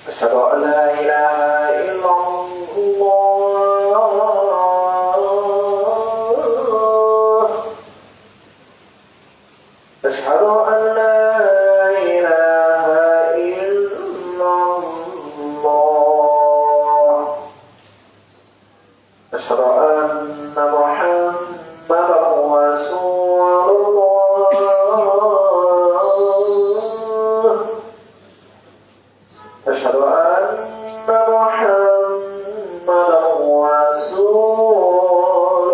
أشهد أن لا إله إلا الله أشهد أن لا إله إلا الله أشهد أن محمدا رسول الله أشهد أن محمدا رسول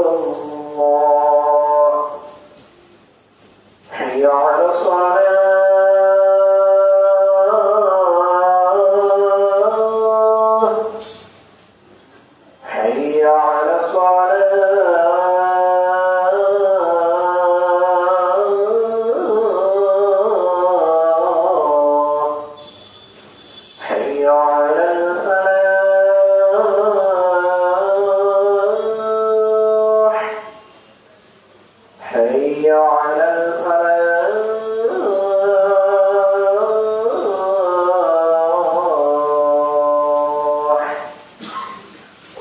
الله حي على الصلاة حي على الصلاة حي على الفلاح حي على الفلاح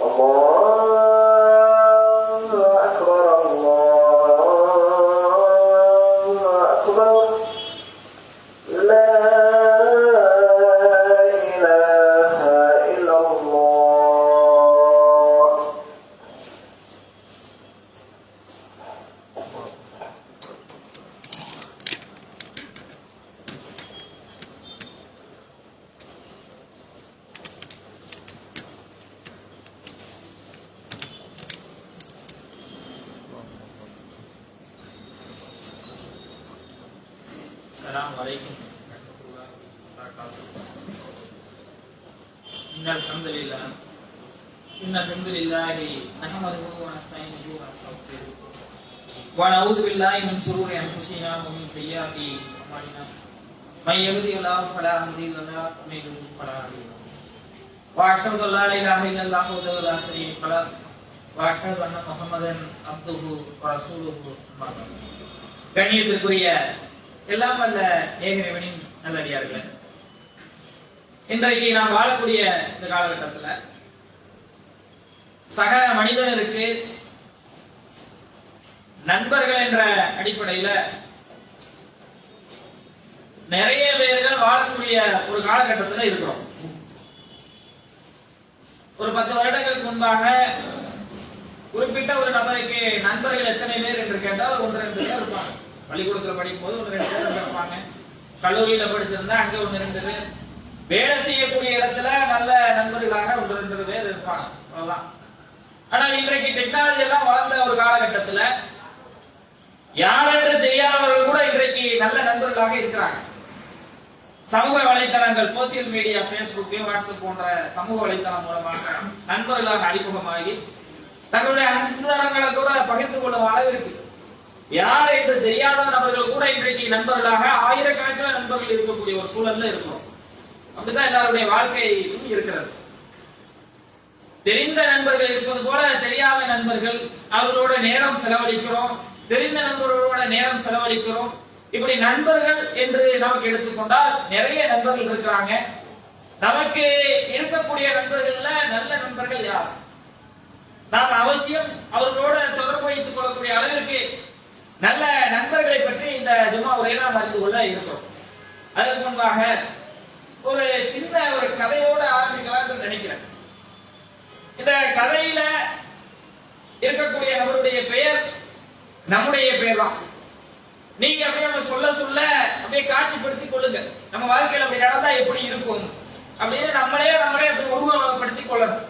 الله أكبر الله أكبر لا إله إلا الله السلام عليكم ورحمة الله وبركاته. إن الحمد لله نحمده ونستعينه ونستغفره ونعوذ بالله من شرور أنفسنا ومن سيئات أعمالنا من يهده الله فلا مضل له ومن يضلل فلا هادي له وأشهد أن لا إله إلا الله وحده لا شريك له وأشهد أن محمدا عبده ورسوله أما بعد. கண்ணியத்திற்குரிய எல்லாம் வல்ல ஏகரைவனின் நல்லடியார்களே, இன்றைக்கு நாம் வாழக்கூடிய இந்த காலகட்டத்தில் சக மனிதருக்கு நண்பர்கள் என்ற அடிப்படையில் நிறைய பேர்கள் வாழக்கூடிய ஒரு காலகட்டத்தில் இருக்கிறோம். ஒரு 10 வருடங்களுக்கு முன்பாக குறிப்பிட்ட ஒரு நபருக்கு நண்பர்கள் எத்தனை பேர் என்று கேட்டால் 1-2 பேர் இருப்பாங்க. பள்ளிக்கூடத்தில் படிக்கும் போது 1-2 பேர் இருப்பாங்க. கல்லூரியில படிச்சிருந்தா அங்க 1-2 பேர், வேலை செய்யக்கூடிய இடத்துல நல்ல நண்பர்களாக 1-2 பேர் இருப்பாங்க. அவ்வளவுதான். ஆனால் இன்றைக்கு டெக்னாலஜி எல்லாம் வளர்ந்த ஒரு காலகட்டத்துல யாரென்று தெரியாதவர்கள் கூட இன்றைக்கு நல்ல நண்பர்களாக இருக்கிறாங்க. சமூக வலைத்தளங்கள், சோசியல் மீடியா, பேஸ்புக், வாட்ஸ்அப் போன்ற சமூக வலைத்தளம் மூலமாக நண்பர்களாக அறிமுகமாகி தங்களுடைய அந்தரங்களை கூட பகிர்ந்து கொள்ளும் அளவிற்கு யார் என்று தெரியாத நபர்கள் கூட இன்றைக்கு நண்பர்களாக ஆயிரக்கணக்கில் நண்பர்கள் இருக்கக்கூடிய ஒரு சூழல்ல இருக்கிறோம். அப்படிதான் எல்லாருடைய வாழ்க்கை இருக்கிறது. தெரிந்த நண்பர்கள் இருப்பது போல தெரியாத நண்பர்கள், அவர்களோட நேரம் செலவழிக்கிறோம், தெரிந்த நண்பர்களோட நேரம் செலவழிக்கிறோம். இப்படி நண்பர்கள் என்று நமக்கு எடுத்துக்கொண்டால் நிறைய நண்பர்கள் இருக்கிறாங்க. நமக்கு இருக்கக்கூடிய நண்பர்கள்ல நல்ல நண்பர்கள் யார்? நாம் அவசியம் அவர்களோட தொடர்பு வைத்துக் கொள்ளக்கூடிய அளவிற்கு நல்ல நண்பர்களை பற்றி இந்த ஜும்மா உரையில நாம் அறிந்து கொள்ள இருக்கிறோம். அதற்கு முன்பாக ஒரு சின்ன ஒரு கதையோட ஆரம்பிக்கலாம் என்று நினைக்கிறேன். இந்த கதையில இருக்கக்கூடிய நபருடைய பெயர் நம்முடைய பெயர் தான். நீங்க அப்படியே நம்ம சொல்ல சொல்ல அப்படியே காட்சிப்படுத்திக் கொள்ளுங்க. நம்ம வாழ்க்கையில அப்படி நடந்தா எப்படி இருக்கும் அப்படின்னு நம்மளே அப்படி உருவகப்படுத்திக் கொள்ளணும்.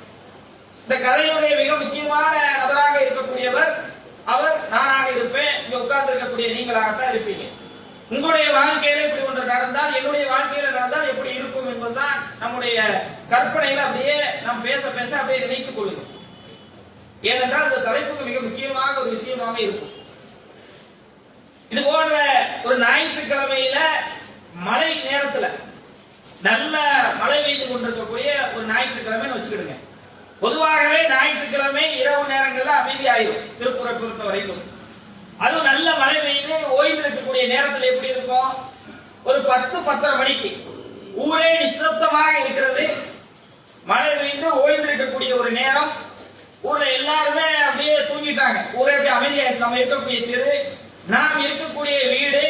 இந்த கதையுடைய மிக முக்கியமான நபராக இருக்கக்கூடியவர் அவர் நானாக இருப்பேன். இங்க உட்கார்ந்து இருக்கக்கூடிய நீங்களாகத்தான் இருப்பீங்க. உங்களுடைய வாழ்க்கையில இப்படி ஒன்று நடந்தால், என்னுடைய வாழ்க்கையில நடந்தால் எப்படி இருக்கும் என்பதுதான் நம்முடைய கற்பனையில அப்படியே நாம் பேச பேச அப்படியே நினைத்துக் கொள்ளுங்க. ஏனென்றால் இந்த தலைப்புக்கு மிக முக்கியமாக ஒரு விஷயமாக இருக்கும். இது போன்ற ஒரு ஞாயிற்றுக்கிழமையில மழை நேரத்துல நல்ல மழை பெய்து கொண்டிருக்கக்கூடிய ஒரு ஞாயிற்றுக்கிழமைன்னு வச்சுக்கிடுங்க. பொதுவாகவே ஞாயிற்றுக்கிழமை இரவு நேரங்கள்ல அமைதியாயிரும் திருப்பூரை பொறுத்த வரைக்கும். அதுவும் நல்ல மழை பெய்து ஓய்ந்து இருக்கக்கூடிய நேரத்தில் எப்படி இருக்கும்? ஒரு 10-10:30 மணிக்கு ஊரே நிச நிசப்தமாக இருக்கிறது. மழை பெய்து ஓய்ந்திருக்கக்கூடிய ஒரு நேரம். ஊர்ல எல்லாருமே அப்படியே தூங்கிட்டாங்க. ஊரே அப்படியே அமைதியாயிடுச்சு. நம்ம இருக்கக்கூடிய தெரு, நாம் இருக்கக்கூடிய வீடு,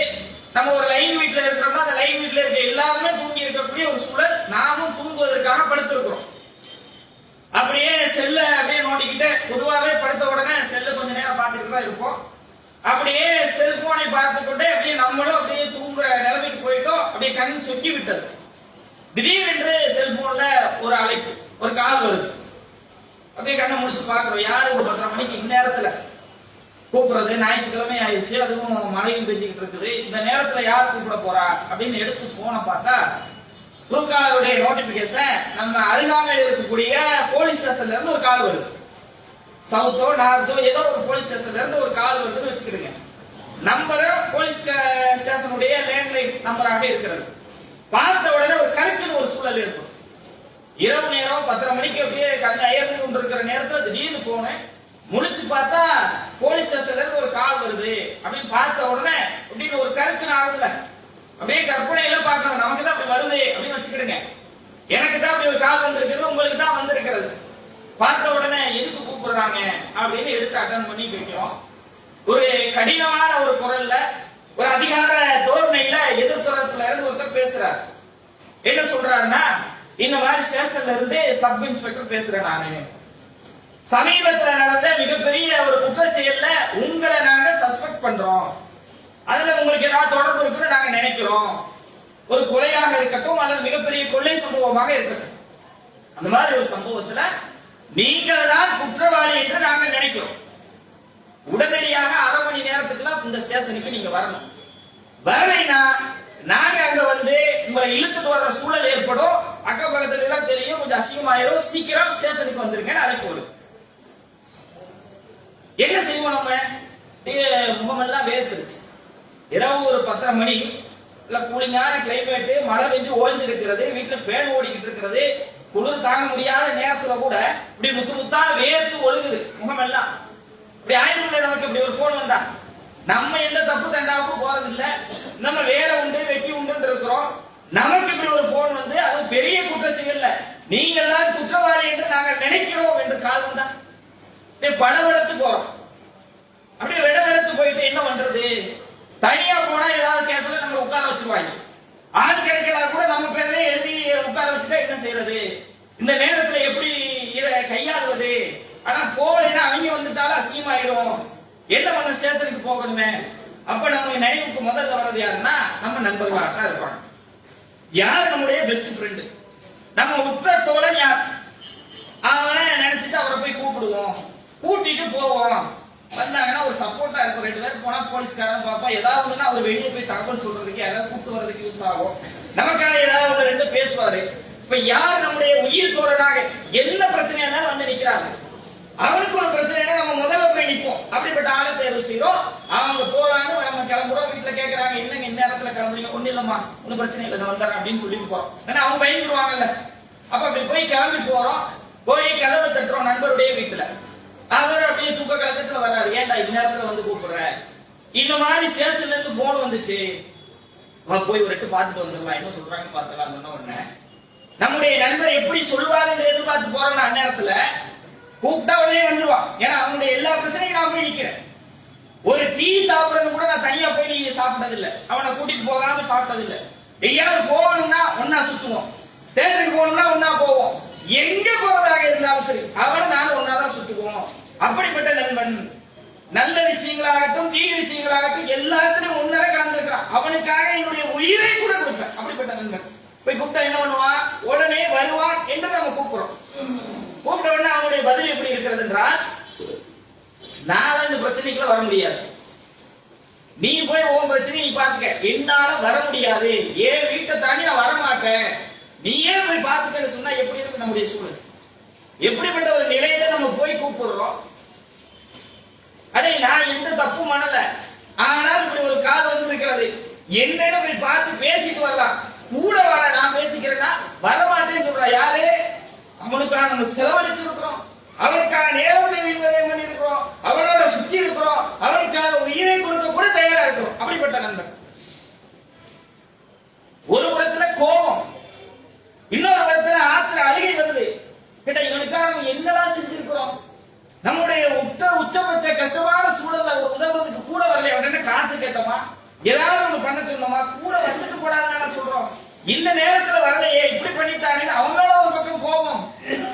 நம்ம ஒரு லைன் வீட்டுல இருக்கிறோம்னா அந்த லைன் வீட்டுல இருக்க எல்லாருமே தூங்கி இருக்கக்கூடிய ஒரு சூழல். நாமும் தூங்குவதற்காக படுத்திருக்கிறோம். அப்படியே செல்ல அப்படியே நோண்டிக்கிட்டு, பொதுவாகவே படுத்த உடனே செல்ல கொஞ்ச நேரம் பார்த்துட்டு தான் இருப்போம். அப்படியே செல்போனை பார்த்துக்கொண்டே அப்படியே நம்மளும் அப்படியே தூங்குற நிலைமைக்கு போயிட்டோம். அப்படியே கண் சொக்கி விட்டது. திடீரென்று செல்போன்ல ஒரு அழைப்பு, ஒரு கால் வருது. அப்படியே கண்ணை முடிச்சு பாக்குறோம். யாரு ஒரு 10:30 மணிக்கு இந்நேரத்துல கூப்பிடுறது? ஞாயிற்றுக்கிழமை ஆயிடுச்சு, அதுவும் மழையும் பெஞ்சுக்கிட்டு இருக்குது. இந்த நேரத்துல யார் கூப்பிட போறா அப்படின்னு எடுத்து போனை பார்த்தா குறுக்காலருடைய நோட்டிபிகேஷன் நம்ம அருகாமையில் இருக்கக்கூடிய போலீஸ் ஸ்டேஷன்ல இருந்து ஒரு கால் வருது. சவுத்தோ நார்த்தோ ஏதோ ஒரு போலீஸ் ஸ்டேஷன்ல இருந்து ஒரு கால் வருதுன்னு வச்சுக்கிடுங்க. நம்பர் போலீஸ் ஸ்டேஷனுடைய லேண்ட்லைன் நம்பராக இருக்கிறது. பார்த்த உடனே ஒரு கருக்குன்னு ஒரு சூழல் இருக்கும். இரவு நேரம் 10:30 மணிக்கு அப்படியே கண் அயர்ந்து கொண்டிருக்கிற நேரத்தில் திடீர்னு போனேன். முழிச்சு பார்த்தா போலீஸ் ஸ்டேஷன்ல இருந்து ஒரு கால் வருது அப்படின்னு பார்த்த உடனே அப்படின்னு ஒரு கருக்குன்னு ஆகுதுல, அப்படியே கற்பனையில பார்க்கணும். நமக்கு தான் அப்படி வருது அப்படின்னு வச்சுக்கிடுங்க. எனக்கு தான் அப்படி ஒரு கால் வந்திருக்கிறது, உங்களுக்கு தான் வந்திருக்கிறது. பார்த்த உடனே எதுக்கு கூப்பிடுறாங்க அப்படின்னு எடுத்து அட்டன் பண்ணி வைக்கிறோம். ஒரு கடினமான ஒரு குரல்ல, ஒரு அதிகார தோரணையில எதிர்த்தரத்துல இருந்து ஒருத்தர் பேசுறாரு. என்ன சொல்றாருன்னா, இந்த மாதிரி ஸ்டேஷன்ல இருந்து சப் இன்ஸ்பெக்டர் பேசுறேன் நானு. சமீபத்தில் நடந்த மிகப்பெரிய ஒரு குற்ற செயல்ல உங்களை நாங்க சஸ்பெக்ட் பண்றோம். அதுல உங்களுக்கு ஏதாவது தொடர்பு இருக்குன்னு நாங்க நினைக்கிறோம். ஒரு கொலையாக இருக்கட்டும் அல்லது மிகப்பெரிய கொள்ளை சம்பவமாக இருக்கட்டும், அந்த மாதிரி ஒரு சம்பவத்துல நீங்கள் தான் குற்றவாளி என்று நாங்க நினைக்கிறோம். உடனடியாக 1/2 மணி நேரத்துக்குள்ள இந்த ஸ்டேஷனுக்கு நீங்க வரணும். வரலைன்னா நாங்க அங்க வந்து உங்களை இழுத்துட்டு வர்ற சூழல் ஏற்படும். அக்கப்பக்கத்துல எல்லாம் தெரியும், கொஞ்சம் அசிங்கமாயிரும். சீக்கிரம் ஸ்டேஷனுக்கு வந்துருங்க அழைப்பு வரும். என்ன செய்வோம்? நம்ம முகமெல்லாம் வேர்த்துருச்சு. இரவு ஒரு 10:30 மணி, இல்ல கூலிங்கான கிளைமேட், மழை பெஞ்சு ஓய்ந்து இருக்கிறது, வீட்டுல ஃபேன் ஓடிக்கிட்டு இருக்கிறது. குளிர் தாங்க முடியாத நேரத்துல கூட இப்படி முத்து முத்தா வேர்த்து ஒழுகுது முகமெல்லாம். இப்படி ஆயிரம் நமக்கு இப்படி ஒரு போன் வந்தா நம்ம எந்த தப்பு தண்டாவுக்கும் போறது இல்ல, நம்ம வேற உண்டு வெட்டி உண்டு இருக்கிறோம். நமக்கு இப்படி ஒரு போன் வந்து அது பெரிய குற்றச்செயல்ல நீங்கள் தான் குற்றவாளி என்று நாங்கள் நினைக்கிறோம் என்று கால் வந்தா படவெடுத்து போறோம். அப்படியே விடவெடுத்து போயிட்டு என்ன பண்றது? தனியா போனா ஏதாவது கேஸ்ல நம்ம உட்கார வச்சுருவாங்க. ஆள் கிடைக்கலாம் கூட நம்ம பேர்ல எழுதி உட்கார வச்சுட்டா என்ன செய்யறது? இந்த நேரத்துல எப்படி இதை கையாளுவது? ஆனா போகலைன்னா அவங்க வந்துட்டாலும் அசிங்கமாயிரும். என்ன பண்ண? ஸ்டேஷனுக்கு போகணுமே. அப்ப நம்ம நினைவுக்கு முதல்ல வர்றது யாருன்னா நம்ம நண்பர்களாக தான் இருப்பாங்க. யார் நம்முடைய பெஸ்ட் ஃப்ரெண்டு, நம்ம உற்ற தோழன் யார்? அவனை நினைச்சிட்டு அவரை போய் கூப்பிடுவோம், கூட்டிட்டு போவோம். வந்தாங்கன்னா ஒரு சப்போர்ட்டா இருக்கும். 2 பேர் போனா போலீஸ்காரன் பாப்பா ஏதாவது அவர் வெளியே போய் தகவல் சொல்றதுக்கு யாராவது கூப்பிட்டு வர்றதுக்கு யூஸ் ஆகும். நமக்காக ஏதாவது 2 பேசுவாரு. இப்ப யார் நம்முடைய உயிர் தோழனாக என்ன பிரச்சனையா இருந்தாலும் வந்து நிக்கிறாங்க. அவனுக்கு ஒரு பிரச்சனைனா நம்ம முதல்ல போய் நிற்போம். அப்படிப்பட்ட ஆளை தேர்வு செய்யறோம். அவங்க போறாங்க, நம்ம கிளம்புறோம். வீட்டுல கேட்கறாங்க, என்னங்க இந்த நேரத்துல கிளம்புறீங்க? ஒண்ணு இல்லம்மா, ஒன்னும் பிரச்சனை இல்லை, வந்துடுறேன் அப்படின்னு சொல்லிட்டு போறோம். ஏன்னா அவங்க பயந்துருவாங்கல்ல. அப்ப அப்படி போய் கிளம்பி போறோம். போய் கதவை தட்டுறோம் நண்பருடைய வீட்டுல. அவர் அப்படியே தூக்க கலக்கத்துல வர்றாரு. ஏன்டா இந்த நேரத்துல வந்து கூப்பிடுற? இந்த மாதிரி ஸ்டேஷன்ல இருந்து போன் வந்துச்சு, போய் ஒரு 8 பார்த்துட்டு வந்துடலாம், என்ன சொல்றாங்க பார்த்துக்கலாம். சொன்ன உடனே நம்முடைய நண்பர் எப்படி சொல்லுவாருன்னு எதிர்பார்த்து போறோம்னா அந்நேரத்துல கூப்பிட்டா உடனே வந்துருவான். ஏன்னா அவனுடைய எல்லா பிரச்சனையும் நான் போய் நிக்கிறேன். ஒரு டீ சாப்பிடுறது கூட நான் தனியா போய் சாப்பிட்டது இல்லை, அவனை கூட்டிட்டு போகாம சாப்பிட்டது இல்லை. எங்கேயாவது போகணும்னா ஒன்னா சுத்துவோம், தேட்டருக்கு போகணும்னா ஒன்னா போவோம். எங்க போறதாக இருந்தாலும் சரி அவனும் நானும் ஒன்னாதான் சுத்துவோம். அப்படிப்பட்ட நண்பன் நல்ல விஷயங்களாகட்டும் தீய விஷயங்களாகட்டும் எல்லாத்துலயும் ஒன்னரை கலந்துருக்கான். அவனுக்காக என்னுடைய உயிரை கூட கொடுப்பேன். அப்படிப்பட்ட நண்பன் போய் கூப்பிட்டா என்ன பண்ணுவான்? உடனே வருவான் என்று நம்ம கூப்பிடுறோம். கூப்பிட்ட உடனே அவனுடைய பதில் எப்படி இருக்கிறது என்றால், நானும் இந்த பிரச்சனைக்குள்ள வர முடியாது, நீ போய் உன் பிரச்சனையை நீ பாத்துக்க, என்னால வர முடியாது, ஏன் வீட்டை தாண்டி நான் வர மாட்டேன், நீயே போய் பாத்துக்க சொன்னா எப்படி இருக்கு நம்முடைய சூழல்? எப்படிப்பட்ட ஒரு நிலையில நம்ம போய் கூப்பிடுறோம். அதே நான் எந்த தப்பு பண்ணல, ஆனால் இப்படி ஒரு கால் வந்து இருக்கிறது, என்னன்னு போய் பார்த்து பேசிட்டு வரலாம். கூட வர நான் பேசிக்கிறேன்னா வரமாட்டேன்னு சொல்றா. யாரு? அவனுக்காக நம்ம செலவழிச்சிருக்கிறோம், அவனுக்கான நேரத்தை பண்ணி இருக்கிறோம், அவனோட சுத்தி இருக்கிறோம், அவனுக்காக உயிரை கொடுக்க கூட தயாரா இருக்கிறோம். அப்படிப்பட்ட நண்பன். ஒரு புறத்துல கோபம், கேட்டோமா, ஏதாவது ஒண்ணு பண்ண சொன்னோமா, கூட வந்துட்டு போடாதுன்னு சொல்றோம். இந்த நேரத்துல வரலையே, இப்படி பண்ணிட்டானே அவங்களோட ஒரு பக்கம் கோபம்,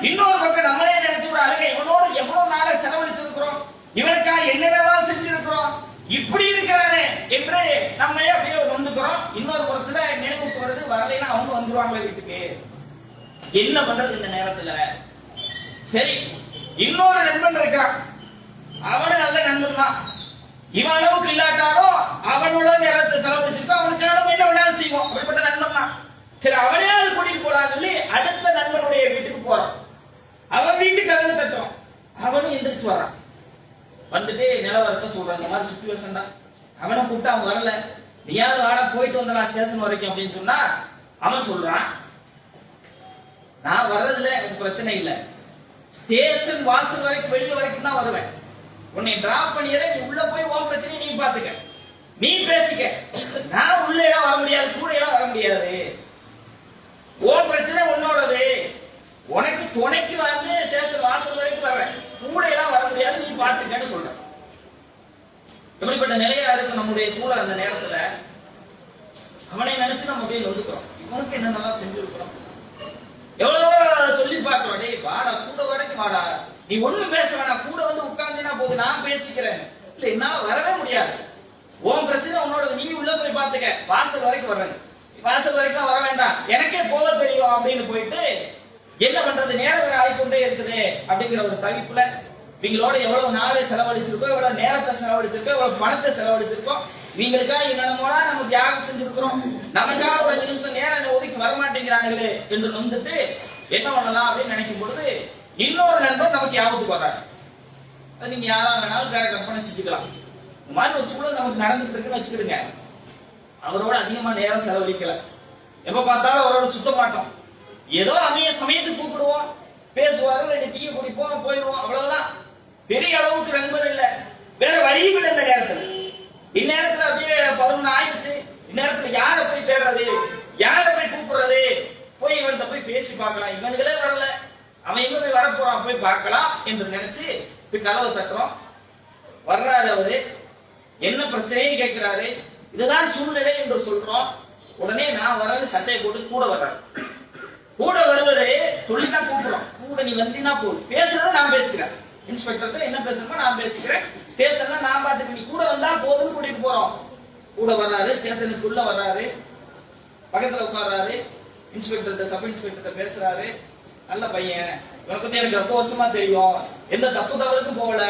இன்னொரு பக்கம் நம்மளே நினைச்சு ஒரு அழுகை, இவனோட எவ்வளவு நாளை செலவழிச்சிருக்கிறோம், இவனுக்காக என்னென்னலாம் செஞ்சிருக்கிறோம், இப்படி இருக்கிறானே என்று நம்ம அப்படியே வந்துக்கிறோம். இன்னொரு புறத்துல நினைவுக்கு வருது, வரலைன்னா அவங்க வந்துருவாங்க வீட்டுக்கு. என்ன பண்றது இந்த நேரத்துல? சரி, இன்னொரு நண்பன் இருக்கான், அவனு நல்ல நண்பன் தான். இவன் அளவுக்கு இல்லாட்டாலும் அவனோட நேரத்தை செலவழிச்சிருக்கோம், அவனுக்கு நம்ம என்ன வேணாலும் செய்வோம், அப்படிப்பட்ட நண்பன் தான். சரி, அவனே அது கூட்டிட்டு போலான்னு சொல்லி அடுத்த நண்பனுடைய வீட்டுக்கு போறான். அவன் வீட்டுக்கு கதவு தட்டுறோம், அவனும் எந்திரிச்சு வரான். வந்துட்டு நிலவரத்தை சொல்றான், இந்த மாதிரி சுச்சுவேஷன் தான். அவனை கூப்பிட்டு அவன் வரல, நீயாவது வாடா போயிட்டு வந்தா ஸ்டேஷன் வரைக்கும் அப்படின்னு சொன்னா அவன் சொல்றான், நான் வர்றதுல எனக்கு பிரச்சனை இல்லை, ஸ்டேஷன் வாசல் வரைக்கும் வெளியே வரைக்கும் தான் வருவேன், உன்னை டிராப் பண்ணிடுறேன், நீ உள்ள போய் உன் பிரச்சனையை நீ பாத்துக்க, நீ பேசிக்க, நான் உள்ள எல்லாம் வர முடியாது, கூட எல்லாம் வர முடியாது, உன் பிரச்சனை உன்னோடது, உனக்கு துணைக்கு வந்து ஸ்டேஷன் வாசல் வரைக்கும் வர்றேன், கூட எல்லாம் வர முடியாது, நீ பாத்துக்கன்னு சொல்ற. எப்படிப்பட்ட நிலையா இருக்கு நம்முடைய சூழல் அந்த நேரத்துல? அவனை நினைச்சு நம்ம அப்படியே நொந்துக்கிறோம், இவனுக்கு என்னென்னலாம் செஞ்சிருக்கிறோம், எவ்வளவு சொல்லி பார்க்கிறோம், டேய் வாடா, கூட வரைக்கும் வாடா, நீ ஒண்ணு பேச வேணாம், கூட வந்து உட்கார்ந்தினா போது, நான் பேசிக்கிறேன். இல்ல, என்னால வரவே முடியாது, உன் பிரச்சனை உன்னோட, நீ உள்ள போய் பாத்துக்க, வாசல் வரைக்கும் வர்றேன், வாசல் வரைக்கும் வர வேண்டாம், எனக்கே போக தெரியும் அப்படின்னு போயிட்டு என்ன பண்றது, நேரம் ஆகிக்கொண்டே இருக்குது அப்படிங்கிற ஒரு தவிப்புல இவங்களோட எவ்வளவு நாளை செலவழிச்சிருக்கோம், எவ்வளவு நேரத்தை செலவழிச்சிருக்கோம், எவ்வளவு பணத்தை செலவழிச்சிருக்கோம், இவங்களுக்காக என்னென்னமோனா நம்ம தியாகம் செஞ்சிருக்கிறோம், நமக்காக ஒரு 5 நிமிஷம் நேரம் ஒதுக்கி வரமாட்டேங்கிறாங்களே என்று நொந்துட்டு என்ன பண்ணலாம் அப்படின்னு நினைக்கும் பொழுது இன்னொரு நண்பர் நமக்கு ஞாபகத்துக்கு வர்றாரு. அது நீங்க யாரா வேணாலும் வேற கற்பனை செஞ்சுக்கலாம். இந்த மாதிரி ஒரு சூழல் நமக்கு நடந்துட்டு இருக்குன்னு வச்சுக்கிடுங்க. அவரோட அதிகமா நேரம் செலவழிக்கல, எப்ப பார்த்தாலும் அவரோட சுத்த மாட்டோம், ஏதோ அமைய சமயத்துக்கு கூப்பிடுவோம், பேசுவாரு, 2 டீ குடிப்போம், போயிடுவோம், அவ்வளவுதான். பெரிய அளவுக்கு நண்பர் இல்ல, வேற வழியும் இல்லை. இந்த நேரத்துல இந்நேரத்துல அப்படியே 11 ஆயிடுச்சு, இந்நேரத்துல யார போய் தேடுறது, யார போய் கூப்பிடுறது, போய் இவன்கிட்ட போய் பேசி பார்க்கலாம், இவனுங்களே வரல, அவன் எங்க போய் வரப்போறான், போய் பார்க்கலாம் என்று நினைச்சு போய் கதவை தட்டுறோம். வர்றாரு அவரு, என்ன பிரச்சனைன்னு கேட்கிறாரு, இதுதான் சூழ்நிலை என்று சொல்றோம். உடனே நான் வர்றது சட்டையை போட்டு கூட வர்றாரு, கூட வருவது சொல்லிதான் கூப்பிடுறோம், கூட நீ வந்தீங்கன்னா போதும், பேசுறது நான் பேசுகிறேன், இன்ஸ்பெக்டர் என்ன பேசணுமோ நான் பேசிக்கிறேன், ஸ்டேஷன்ல நான் பாத்துக்க, நீ கூட வந்தா போதும்னு கூட்டிட்டு போறோம். கூட வர்றாரு, ஸ்டேஷனுக்குள்ள வர்றாரு, பக்கத்துல உட்கார்றாரு, இன்ஸ்பெக்டர் சப் இன்ஸ்பெக்டர் பேசுறாரு, நல்ல பையன், இவனை பத்தி எனக்கு ரொம்ப வருஷமா தெரியும், எந்த தப்பு தவறுக்கும் போகல,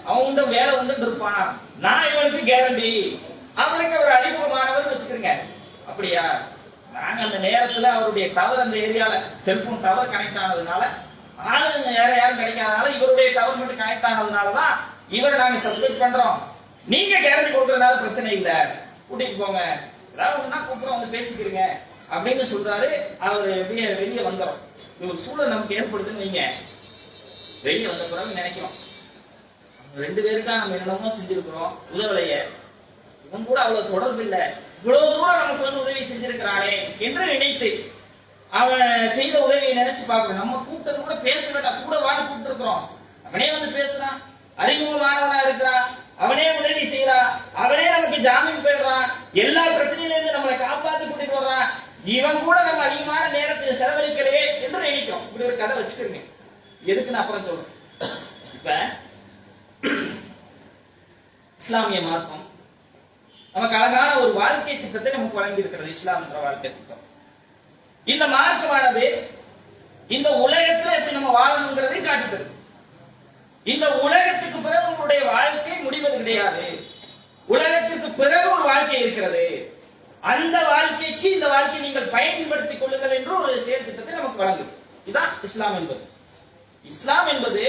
அவன் வேலை வந்துட்டு இருப்பான், நான் இவனுக்கு கேரண்டி, அவனுக்கு ஒரு அறிமுகமானவர் வச்சுக்கிறீங்க. அப்படியா? நாங்க அந்த நேரத்துல அவருடைய டவர் அந்த ஏரியால செல்போன் டவர் கனெக்ட் ஆனதுனால, ஆளுங்க வேற யாரும் கிடைக்காதனால இவருடைய டவர் மட்டும் கனெக்ட் ஆனதுனாலதான் இவரை நாங்க சஸ்பெக்ட் பண்றோம், நீங்க கேரண்டி கொடுக்கறதுனால பிரச்சனை இல்ல, கூட்டிட்டு போங்க, ஏதாவது ஒண்ணா கூப்பிடுறோம், வந்து பேசிக்கிறீங்க அப்படின்னு சொல்றாரு. அவர் எப்படியே வெளியே வந்துடும். ஒரு சூழல் நமக்கு ஏற்படுதுன்னு வைங்க, வெளியே வந்த பிறகு நினைக்கிறோம், 2 பேருக்கா நம்ம என்னமோ செஞ்சிருக்கிறோம் உதவலைய, இவன் கூட அவ்வளவு தொடர்பு இல்லை, இவ்வளவு தூரம் நமக்கு வந்து உதவி செஞ்சிருக்கிறானே என்று நினைத்து அவன் செய்த உதவியை நினைச்சு பார்க்கணும். நம்ம கூப்பிட்டது கூட பேச வேண்டாம், கூட வான்னு கூப்பிட்டு இருக்கிறோம், அவனே வந்து பேசுறான், அறிமுகமானவனா இருக்கிறான், அவனே உதவி செய்யறான், அவனே நமக்கு ஜாமீன் போயிடுறான், எல்லா பிரச்சனையில இருந்து நம்மளை காப்பாத்தி கூட்டிட்டு வர்றான், இவன் கூட நம்ம அதிகமான நேரத்தில் செலவழிக்கலையே என்று நினைக்கிறோம். இப்படி ஒரு கதை வச்சுக்கிறீங்க, எதுக்குன்னு அப்புறம் சொல்றேன். இப்ப இஸ்லாமிய மார்க்கம் நமக்கு அழகான ஒரு வாழ்க்கை திட்டத்தை நமக்கு வழங்கி இருக்கிறது. இஸ்லாம் என்ற வாழ்க்கை திட்டம், இந்த மார்க்கமானது இந்த உலகத்துல எப்படி நம்ம வாழணுங்கிறதை காட்டுகிறது. இந்த உலகத்துக்கு பிறகு உங்களுடைய வாழ்க்கை முடிவது கிடையாது, உலகத்திற்கு பிறகு ஒரு வாழ்க்கை இருக்கிறது, அந்த வாழ்க்கைக்கு இந்த வாழ்க்கையை நீங்கள் பயன்படுத்திக் கொள்ளுங்கள் என்று ஒரு செயல் திட்டத்தை நமக்கு வழங்குது. இதுதான் இஸ்லாம் என்பது. இஸ்லாம் என்பது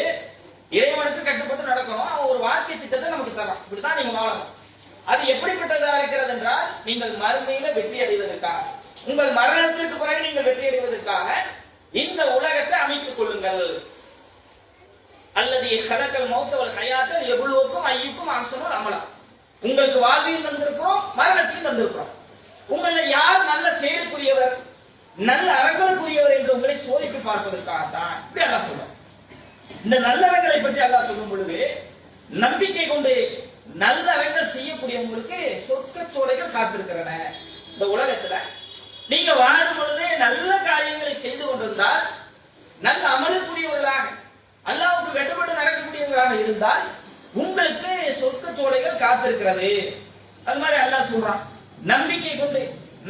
இறைவனுக்கு கட்டுப்பட்டு நடக்கணும், அவன் ஒரு வாழ்க்கை திட்டத்தை நமக்கு தரான், இப்படித்தான் நீங்க வாழணும். அது எப்படிப்பட்டதா இருக்கிறது என்றால், நீங்கள் மறுமையில வெற்றி அடைவதற்காக, உங்கள் மரணத்திற்கு பிறகு நீங்கள் வெற்றி அடைவதற்காக இந்த உலகத்தை அமைத்துக் கொள்ளுங்கள். அல்லது ஷரக்கல் மௌத்தவல் ஹயாத்தல் எவ்வளவுக்கும் ஐயுக்கும் அம்சமும் அமலா, உங்களுக்கு வாழ்வையும் தந்திருக்கிறோம், மரணத்தையும் தந்திருக்கிறோம். உங்களை யார் நல்ல செயலுக்குரியவர், நல்ல அறங்களுக்குரியவர் என்று உங்களை சோதித்து பார்ப்பதற்காகத்தான் இப்படி அல்லாஹ் சொல்றார். இந்த நல்லறங்களை பற்றி அல்லாஹ் சொல்லும் பொழுது, நம்பிக்கை கொண்டு நல்லறங்கள் செய்யக்கூடியவங்களுக்கு சொர்க்க சோலைகள் காத்திருக்கிறன. இந்த உலகத்துல நீங்க வாழும் பொழுது நல்ல காரியங்களை செய்து கொண்டிருந்தால், நல்ல அமலுக்குரியவர்களாக அல்லாஹ்வுக்கு கட்டுப்பட்டு நடக்கக்கூடியவர்களாக இருந்தால் உங்களுக்கு சொர்க்க சோலைகள் காத்திருக்கிறது. அது மாதிரி அல்லாஹ் சொல்றான், நம்பிக்கை கொண்டு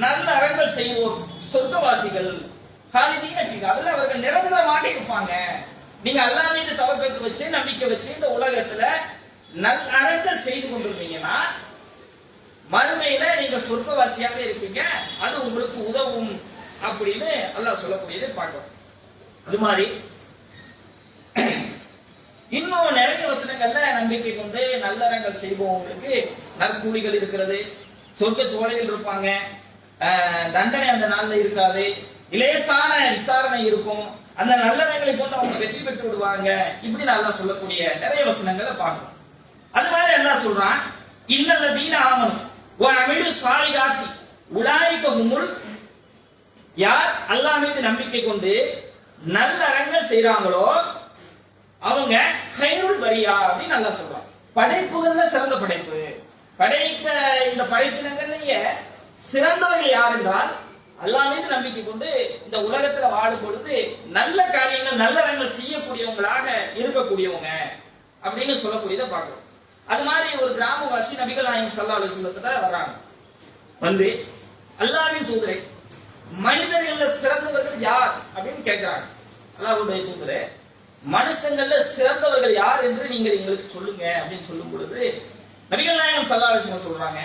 நல்ல அறங்கள் செய்வோர் சொர்க்கவாசிகள் ஹாலிதீன ஃபீஹா, அதுல அவர்கள் நிரந்தரமாக இருப்பாங்க. நீங்க அல்லாஹ் மீது தவக்கல் வச்சு நம்பிக்கை வச்சு இந்த உலகத்துல நல்ல அறங்கள் செய்து கொண்டிருந்தீங்கன்னா மறுமையில நீங்க சொர்க்கவாசியாக இருப்பீங்க, அது உங்களுக்கு உதவும் அப்படின்னு அல்லாஹ் சொல்லக்கூடியதை பார்க்கிறோம். அது மாதிரி இன்னும் நிறைய வசனங்கள்ல நம்பிக்கை கொண்டு நல்லறங்கள் செய்பவங்களுக்கு நற்கூலிகள் இருக்கிறது, சொர்க்க சோலைகள் இருப்பாங்க, தண்டனை அந்த நாள்ல இருக்காது, இலேசான விசாரணை இருக்கும், அந்த நல்லறங்களை கொண்டு அவங்க வெற்றி பெற்று விடுவாங்க, இப்படி அல்லாஹ் சொல்லக்கூடிய நிறைய வசனங்களை பார்க்கணும். அது மாதிரி அல்லாஹ் சொல்றான், இன்னல்லதீன ஆமனு வ அமிலு ஸாலிஹாத்தி உலாயிக ஹுமுல், யார் அல்லாஹ் மீது நம்பிக்கை கொண்டு நல்லறங்கள் செய்றாங்களோ அவங்க கைருள் பரியா அப்படின்னு அல்லாஹ் சொல்றான். படைப்புகள்ல சிறந்த படைப்பு, படைத்த இந்த படைப்பினங்கள்லயே சிறந்தவர்கள் யார் என்றால் அல்லாஹ் மீது நம்பிக்கை கொண்டு இந்த உலகத்துல வாழும் பொழுது நல்ல காரியங்கள் நல்லறங்கள் செய்யக்கூடியவங்களாக இருக்கக்கூடியவங்க அப்படின்னு சொல்லக்கூடியதை பார்க்கிறோம். அது மாதிரி ஒரு கிராமவாசி நபிகள் நாயகம் ஸல்லல்லாஹு அலைஹி வஸல்லம் வர்றாங்க. வந்து அல்லாஹ்வின் தூதரை, மனிதர்கள்ல சிறந்தவர்கள் யார் அப்படின்னு கேட்கிறாங்க. அல்லாஹ்வுடைய தூதரே, மனுஷங்கள்ல சிறந்தவர்கள் யார் என்று நீங்கள் எங்களுக்கு சொல்லுங்க அப்படின்னு சொல்லும் பொழுது நபிகள் நாயகம் ஸல்லல்லாஹு அலைஹி வஸல்லம் சொல்றாங்க,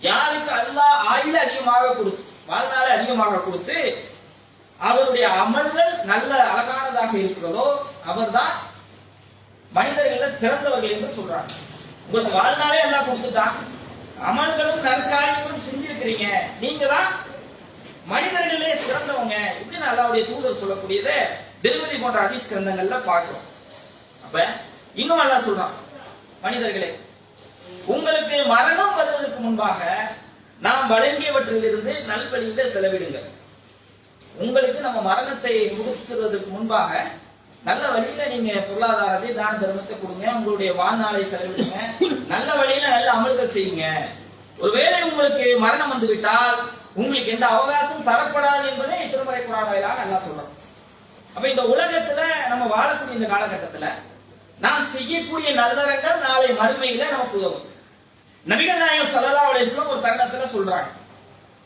யாருக்கு அல்லாஹ் ஆயுள அதிகமாக கொடுத்து வாழ்நாளை அதிகமாக கொடுத்து அவருடைய அமல்கள் நல்ல அழகானதாக இருக்கிறதோ அவர்தான் மனிதர்கள சிறந்தவர்கள் என்று சொல்றாங்க. உங்களுக்கு வாழ்நாளே எல்லாம் கொடுத்துட்டான், அமல்களும் நற்காரியங்களும் செஞ்சிருக்கிறீங்க, நீங்க தான் மனிதர்களே சிறந்தவங்க இப்படின்னு அல்லாஹ்வுடைய தூதர் சொல்லக்கூடியதை திருமதி போன்ற ஹதீஸ் கிரந்தங்கள்ல பார்க்கிறோம். அப்ப இன்னும் அல்லாஹ் சொல்றான், மனிதர்களே உங்களுக்கு மரணம் வருவதற்கு முன்பாக நாம் வழங்கியவற்றிலிருந்து நல்வழியில செலவிடுங்க. உங்களுக்கு நம்ம மரணத்தை முடிச்சுவதற்கு முன்பாக நல்ல வழியில நீங்க பொருளாதாரத்தை தான தர்மத்தை கொடுங்க, உங்களுடைய வாழ்நாளை செலவிடுங்க, நல்ல வழியில நல்ல அமல்கள் செய்யுங்க. ஒருவேளை உங்களுக்கு மரணம் வந்து விட்டால் உங்களுக்கு எந்த அவகாசம் தரப்படாது என்பதை திருமறை குர்ஆன் வாயிலாக அல்லாஹ் சொல்றான். அப்ப இந்த உலகத்துல நம்ம வாழக்கூடிய இந்த காலகட்டத்துல நாம் செய்யக்கூடிய நல்லறங்கள் நாளை மறுமையில நமக்கு உதவும். நபிகள் நாயகம் ஸல்லல்லாஹு அலைஹி வஸல்லம் ஒரு தருணத்துல சொல்றாங்க,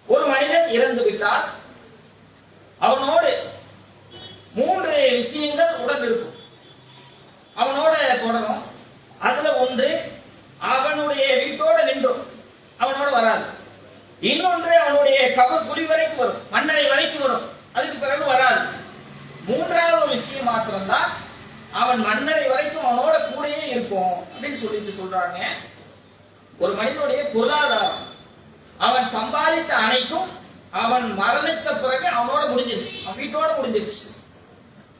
ஒரு மனிதன் இறந்து விட்டால் அவனோடு 3 விஷயங்கள் உடன் இருக்கும், அவனோட தொடரும். அதுல ஒன்று அவனுடைய வீட்டோட நின்றும் அவனோட வராது, இன்னொன்று அவனுடைய கபர் குழி வரைக்கும் வரும், மண்ணறை வரைக்கும் வரும், அதுக்கு பிறகு வராது. 3வது ஒரு விஷயம் மாத்திரம்தான் அவன் மண்ணறை வரைக்கும் அவனோட கூடயே இருக்கும் அப்படின்னு சொல்லிட்டு சொல்றாங்க. ஒரு மனிதனுடைய பொருளாதாரம் அவன் சம்பாதித்த அனைத்தும் அவன் மரணித்த பிறகு அவனோட முடிஞ்சிருச்சு, அவன் வீட்டோட முடிஞ்சிருச்சு.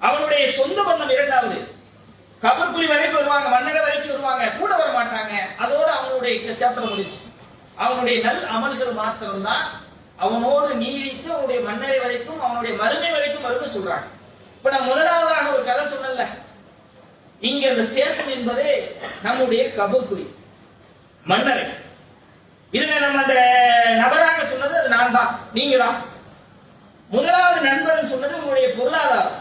அவனுடைய சொந்த பந்தம் 2வது, கபர் குழி வரைக்கும் வருவாங்க, மண்ணறை வரைக்கும் வருவாங்க, கூட வர மாட்டாங்க, அதோட அவனுடைய சாப்டர் முடிஞ்சிச்சு. அவனுடைய நல் அமல்கள் மாத்திரம்தான் அவனோடு நீடித்து அவனுடைய மண்ணறை வரைக்கும் அவனுடைய மறுமை வரைக்கும் வரும்னு சொல்றாங்க. இப்ப நான் முதலாவதாக ஒரு கதை சொன்னல, இங்க இந்த ஸ்டேஷன் என்பது நம்முடைய கபர் குழி மண்ணறை. இதுல நம்ம அந்த நபராக சொன்னது அது நான் தான், நீங்க தான். முதலாவது நண்பன் சொன்னது உங்களுடைய பொருளாதாரம்.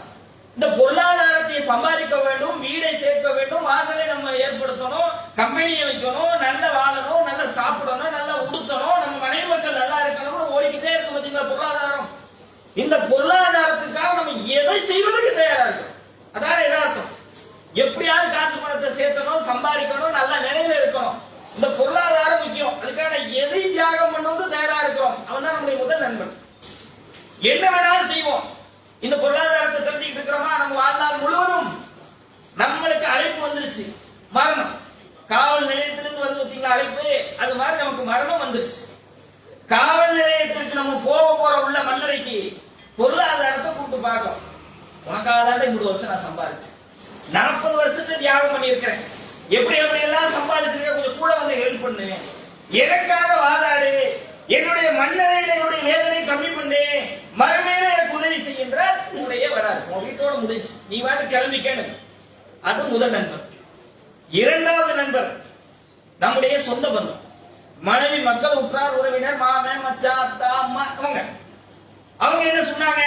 இந்த பொருளாதாரத்தை சம்பாதிக்க வேண்டும், வீடை சேர்க்க வேண்டும், வாசலை நம்ம ஏற்படுத்தணும், கம்பெனியை வைக்கணும், நல்ல வாழணும், நல்ல சாப்பிடணும், நல்லா உடுத்தணும், நம்ம மனைவி மக்கள் நல்லா இருக்கணும், ஓடிக்கிட்டே இருக்கும் பார்த்தீங்களா பொருளாதாரம். இந்த பொருளாதாரத்துக்காக நம்ம எதை செய்வதற்கு தயாரா இருக்கும், அதான எதார்த்தம். எப்படியாவது காசு பணத்தை சேர்க்கணும், சம்பாதிக்கணும், நல்ல நிலையில இருக்கணும், இந்த பொருளாதாரம் முக்கியம், அதுக்காக எதை தியாகம் பண்ணுவது தயாரா இருக்கிறோம், அவன் தான் நம்முடைய முதல் நண்பன். என்ன வேணாலும் செய்வோம். இந்த பொருளாதாரத்தை தெரிஞ்சுக்கிட்டு இருக்கிறோமா, நம்ம வாழ்நாள் முழுவதும் நம்மளுக்கு அழைப்பு வந்துருச்சு, மரணம். காவல் நிலையத்திலிருந்து வந்து பார்த்தீங்களா அழைப்பு, அது மாதிரி நமக்கு மரணம் வந்துருச்சு. காவல் நிலையத்திற்கு நம்ம போற உள்ள மண்ணறைக்கு பொருளாதாரத்தை கூப்பிட்டு பார்க்கணும். உனக்காக தான் 3 வருஷம் நான் சம்பாதிச்சேன், 40 வருஷத்தை தியாகம் பண்ணியிருக்கிறேன், எப்படி எப்படி எல்லாம் சம்பாதிச்சிருக்க, கொஞ்சம் கூட வந்து ஹெல்ப் பண்ணு, எனக்காக வாதாடு, என்னுடைய மண்ணறையில என்னுடைய வேதனை கம்மி பண்ணு, மறுமையில எனக்கு உதவி செய்கின்ற உன்னுடைய வராது, உன் வீட்டோட முடிச்சு நீ வாட்டு கிளம்பிக்கணும். அது முதல் நண்பர். 2வது நண்பர், நம்முடைய சொந்த பந்தம், மனைவி, மக்கள், உற்றார் உறவினர், மாமன், மச்சான், அத்தா, அம்மா, அவங்க என்ன சொன்னாங்க,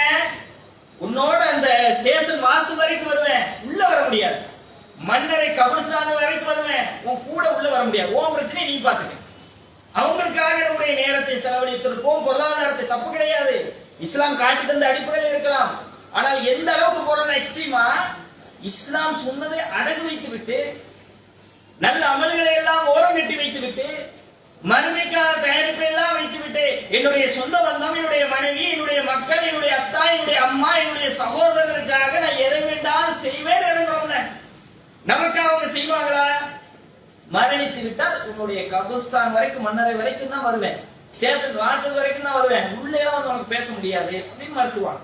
உன்னோட அந்த ஸ்டேஷன் வாசல் வரைக்கும் வருவேன், உள்ள வர முடியாது. மன்னரை கபிரஸ்தான் வரைக்கும் வருவேன், உன் கூட உள்ள வர முடியாது. உன் பிரச்சனை நீ பாத்துக்க. அவங்களுக்காக நம்முடைய நேரத்தை செலவழித்திருப்போம். பொருளாதாரத்தை தப்பு கிடையாது, இஸ்லாம் காட்டி தந்த அடிப்படையில் இருக்கலாம். ஆனால் எந்த அளவுக்கு போறோம்னா எக்ஸ்ட்ரீமா இஸ்லாம் சொன்னதை அடகு வைத்து விட்டு, நல்ல அமல்களை எல்லாம் ஓரம் கட்டி வைத்து விட்டு, மறுமைக்கான தயாரிப்பை எல்லாம் வைத்து விட்டு, என்னுடைய சொந்த பந்தம், என்னுடைய மனைவி, என்னுடைய மக்கள், என்னுடைய அத்தா, என்னுடைய அம்மா, என்னுடைய சகோதரருக்காக நான் எதை வேண்டாலும் செய்வேன் இறங்குறோம்ல. நமக்கு அவங்க செய்வாங்களா? மரணித்து விட்டால் உன்னுடைய கபிரஸ்தான் வரைக்கும், மன்னரை வரைக்கும் தான் வருவேன், ஸ்டேஷன் வாசல் வரைக்கும் தான் வருவேன், உள்ளே வந்து உனக்கு பேச முடியாது அப்படின்னு மறுத்துவாங்க.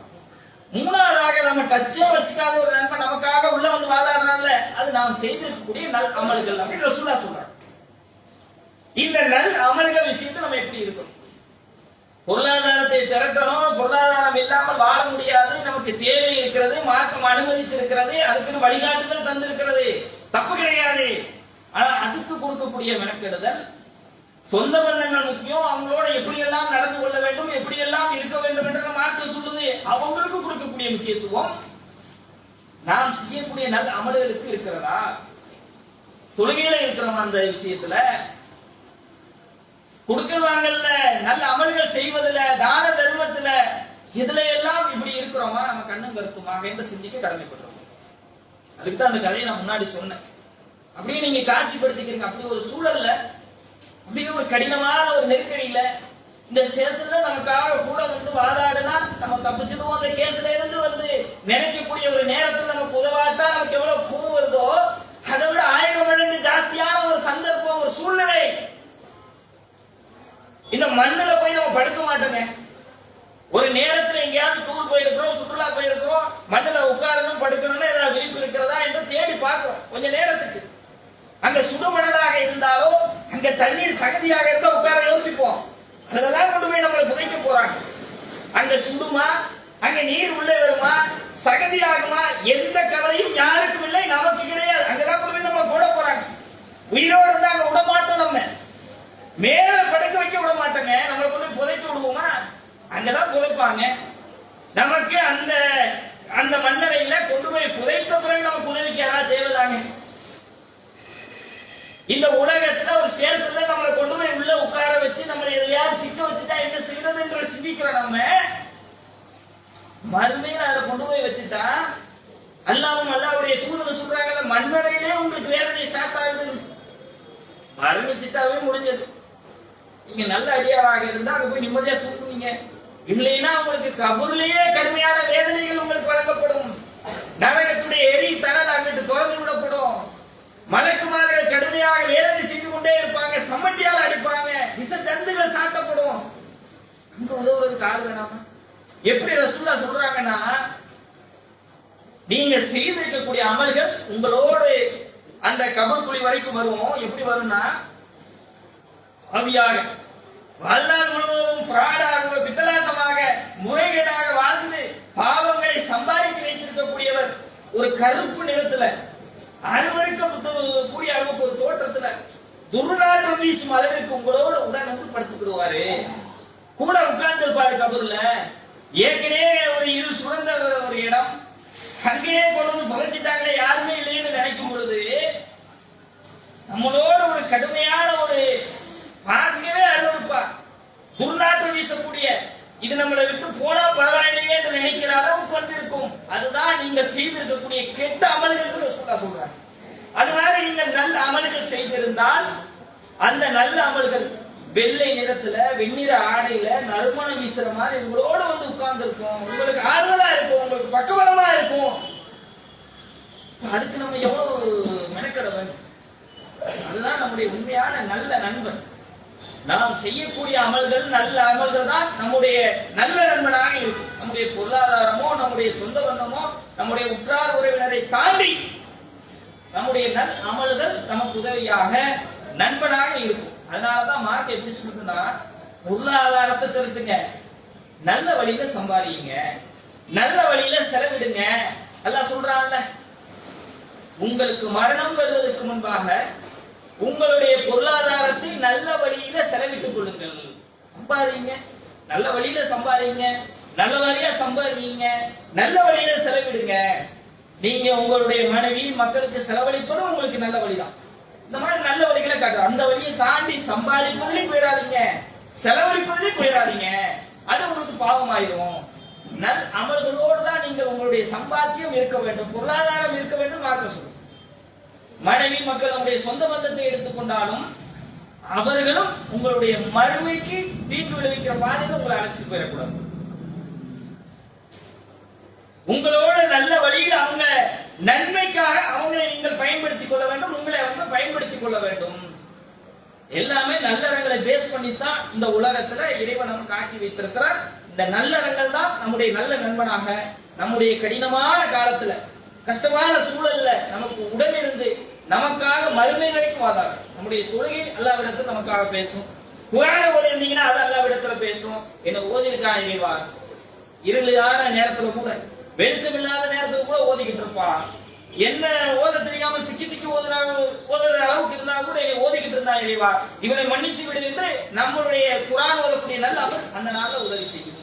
மூணாவதாக நம்ம டச்சே வச்சுக்காத ஒரு நண்பன் நமக்காக உள்ள வந்து வாழாடுறாங்கல்ல, அது நாம் செய்திருக்கக்கூடிய நல் அமல்கள் அப்படின்னு ரசூலா சொல்றாங்க. இந்த நல் அமல்கள் விஷயத்தை நம்ம எப்படி இருக்கணும்? பொருளாதாரத்தை திரட்டணும், பொருளாதாரம் இல்லாமல் வாழ முடியாது, நமக்கு தேவை இருக்கிறது, மார்க்கம் அனுமதித்திருக்கிறது, அதுக்குன்னு வழிகாட்டுதல் தந்திருக்கிறது, தப்பு கிடையாது. ஆனா அதுக்கு கொடுக்கக்கூடிய மெனக்கெடுதல், சொந்த பந்தங்கள் முக்கியம், அவங்களோட எப்படியெல்லாம் நடந்து கொள்ள வேண்டும், எப்படியெல்லாம் இருக்க வேண்டும் என்று மார்க்கம் சொல்லுது, அவங்களுக்கு கொடுக்கக்கூடிய முக்கியத்துவம் நாம் செய்யக்கூடிய நல்ல அமல்களுக்கு இருக்கிறதா? தொழுகையில இருக்கிறோம், அந்த விஷயத்துல கொடுக்கவாங்கல்ல, நல்ல அமல்கள் செய்வதில், தான தர்மத்துல, இதுல எல்லாம் இப்படி இருக்கிறோமா, நம்ம கண்ணும் கருத்துமாக என்று சிந்திக்க கடமைப்பட்டோம். அதுக்கு தான் அந்த கதையை நான் முன்னாடி சொன்னேன். அப்படியே நீங்க காட்சிப்படுத்திக்கிறீங்க. அப்படி ஒரு சூழல்ல, அப்படியே ஒரு கடினமான ஒரு நெருக்கடியில, இந்த ஸ்டேஷன்ல நமக்காக கூட வந்து வாதாடுனா நம்ம தப்பிச்சிடுவோம், அந்த கேஸ்ல இருந்து வந்து நினைக்கக்கூடிய ஒரு நேரத்தில் நமக்கு உதவாட்டா நமக்கு எவ்வளவு பூ வருதோ, அதை விட 1000 மடங்கு ஜாஸ்தியான ஒரு சந்தர்ப்பம், ஒரு சூழ்நிலை. இந்த மண்ணுல போய் நம்ம படுக்க மாட்டோங்க. ஒரு நேரத்தில் எங்கேயாவது டூர் போயிருக்கிறோம், சுற்றுலா போயிருக்கிறோம், மண்ணுல உட்காரணும், படுக்கணும்னு ஏதாவது விழிப்பு இருக்கிறதா என்று தேடி பார்க்கிறோம். கொஞ்ச நேரத்துக்கு அங்க சுடுமணலாக இருந்தாலோ, அங்க தண்ணீர் சகதியாக இருந்தா உட்கார யோசிப்போம். அதெல்லாம் கொண்டு போய் நம்மளை புதைக்க போறாங்க. அங்க சுடுமா, அங்க நீர் உள்ளே வருமா, சகதி ஆகுமா, எந்த கவலையும் யாருக்கும் இல்லை, நமக்கு கிடையாது. அங்கதான் கொண்டு போய் நம்ம போட போறாங்க. உயிரோடு இருந்தா அங்க விட மாட்டோம், நம்ம மேல படுக்க வைக்க விட மாட்டோங்க, நம்மளை கொண்டு புதைக்க விடுவோமா? அங்கதான் புதைப்பாங்க. நமக்கு அந்த அந்த மண்ணறையில கொண்டு போய் புதைத்த பிறகு நமக்கு உதவிக்கு யாராவது தேவைதாங்க. இந்த உலகத்துல ஒரு ஸ்டேஷன்ல நம்மளை கொண்டு போய் உள்ள உட்கார வச்சு நம்மளை எதையாவது சிக்க வச்சுட்டா என்ன செய்யறது என்று சிந்திக்கிறோம். நம்ம மறுமையில அதை கொண்டு போய் வச்சுட்டா, அல்லாஹ்வும் அல்லாஹ்வுடைய தூதர் சொல்றாங்கல்ல, மண்ணறையிலே உங்களுக்கு வேதனை ஸ்டார்ட் ஆகுது. மரணிச்சுட்டாவே முடிஞ்சது. நீங்க நல்ல அடியாராக இருந்தா அங்க போய் நிம்மதியா தூங்குவீங்க. இல்லைன்னா உங்களுக்கு கபூர்லயே கடுமையான வேதனைகள் உங்களுக்கு வழங்கப்படும். நரகத்துடைய எரி தணல் அங்கிட்டு திறந்து விடப்படும். மலக்குமார்கள் கடுமையாக வேதனை செய்து கொண்டே இருப்பாங்க, சம்மட்டியால் அடிப்பாங்க, விஷ தண்டுகள் சாட்டப்படும். அங்க உதவுறதுக்கு ஆள் வேணாமா? எப்படி ரசூலா சொல்றாங்கன்னா, நீங்க செய்திருக்கக்கூடிய அமல்கள் உங்களோடு அந்த கபர் குழி வரைக்கும் வருவோம். எப்படி வரும்னா, அவியாக வாழ்நாள் முழுவதும் பிராடாக, பித்தலாட்டமாக, முறைகேடாக வாழ்ந்து பாவங்களை சம்பாதித்து வைத்திருக்கக்கூடியவர் ஒரு கருப்பு நிறத்துல, அருவருக்கக்கூடிய அளவுக்கு ஒரு தோற்றத்துல, துர்நாற்றம் வீசும் அளவிற்கு உங்களோட உடன் வந்து படுத்துக்கிடுவாரு. கூட உட்கார்ந்து இருப்பாரு கபூர்ல. ஏற்கனவே ஒரு இரு சுரந்த ஒரு இடம், அங்கேயே கொண்டு வந்து புதைச்சிட்டாங்களே, யாருமே இல்லைன்னு நினைக்கும் பொழுது நம்மளோட ஒரு கடுமையான ஒரு பார்க்கவே அருவருப்பா, துர்நாற்றம் வீசக்கூடிய, இது நம்மளை விட்டு போனா பரவாயில்லையே என்று நினைக்கிற அளவுக்கு வந்து இருக்கும். அதுதான் நீங்கள் செய்திருக்கக்கூடிய கெட்ட அமல்கள் சொல்றாங்க. அது மாதிரி நீங்கள் நல்ல அமல்கள் செய்திருந்தால், அந்த நல்ல அமல்கள் வெள்ளை நிறத்துல, வெண்ணிற ஆடையில, நறுமணம் வீசுற மாதிரி உங்களோட வந்து உட்கார்ந்து இருக்கும், உங்களுக்கு ஆறுதலா இருக்கும், உங்களுக்கு பக்கபலமா இருக்கும். அதுக்கு நம்ம எவ்வளவு மெனக்கட வேண்டும். அதுதான் நம்முடைய உண்மையான நல்ல நண்பன். நாம் செய்யக்கூடிய அமல்கள், நல்ல அமல்கள் தான் நம்முடைய நல்ல நண்பனாக இருக்கும். நம்முடைய பொருளாதாரமோ, நம்முடைய சொந்த பந்தமோ, நம்முடைய உற்றார் உறவினரை தாண்டி நம்முடைய நல் அமல்கள் நமக்கு உதவியாக, நண்பனாக இருக்கும். அதனாலதான் மார்க் எப்படி சொல்லுதுன்னா, பொருளாதாரத்தை திருத்துங்க, நல்ல வழியில சம்பாதிங்க, நல்ல வழியில செலவிடுங்க. அல்லாஹ் சொல்றான்ல, உங்களுக்கு மரணம் வருவதற்கு முன்பாக உங்களுடைய பொருளாதாரத்தை நல்ல வழியில செலவிட்டுக் கொள்ளுங்கள். சம்பாதிங்க, நல்ல வழியில சம்பாதிங்க, நல்ல வழியா சம்பாதிங்க, நல்ல வழியில செலவிடுங்க. நீங்க உங்களுடைய மனைவி மக்களுக்கு செலவழிப்பதும் உங்களுக்கு நல்ல வழிதான். இந்த மாதிரி நல்ல வழிகளை காட்டு. அந்த வழியை தாண்டி சம்பாதிப்பதிலையும் போயிடாதீங்க, செலவழிப்பதிலையும் போயிடாதீங்க. அது உங்களுக்கு பாவமாயிரும். நல் அமல்களோடு தான் நீங்கள் உங்களுடைய சம்பாத்தியம் இருக்க வேண்டும், பொருளாதாரம் இருக்க வேண்டும். மார்க்க சொல்லும். மனைவி மக்கள் நம்முடைய சொந்த பந்தத்தை எடுத்துக்கொண்டாலும் அவர்களும் உங்களுடைய மறுமைக்கு தீங்கு விளைவிக்கிற பாதையில் உங்களை அழைச்சிட்டு போயிடக்கூடாது. உங்களோட நல்ல வழியில் அவங்க நன்மைக்காக அவங்களை நீங்கள் பயன்படுத்திக் கொள்ள வேண்டும், உங்களை அவங்க பயன்படுத்திக் கொள்ள வேண்டும். எல்லாமே நல்லறங்களை பேஸ் பண்ணித்தான் இந்த உலகத்துல இறைவன் நமக்கு ஆக்கி வைத்திருக்கிறார். இந்த நல்லறங்கள் தான் நம்முடைய நல்ல நண்பனாக நம்முடைய கடினமான காலத்துல கஷ்டமான சூழல்ல நமக்கு உடனிருந்து நமக்காக மறுமை வரைக்கும் வாதாடு. நம்முடைய தொழுகை அல்லாஹ்விடத்தில் நமக்காக பேசும். குர்ஆனை ஓதி இருந்தீங்கன்னா அது அல்லாஹ்விடத்துல பேசும். என்ன ஓதிருக்கான் இறைவா, இருளான நேரத்துல கூட வெளிச்சம் இல்லாத நேரத்துல கூட ஓதிக்கிட்டு இருப்பான். என்ன ஓத தெரியாமல் திக்கி திக்கி ஓதுற அளவுக்கு இருந்தா கூட என்னை ஓதிக்கிட்டு இருந்தான் இறைவா, இவனை மன்னித்து விடு என்று நம்மளுடைய குர்ஆன் ஓதக்கூடிய நல்ல அமல் அந்த நாள்ல உதவி செய்யும்.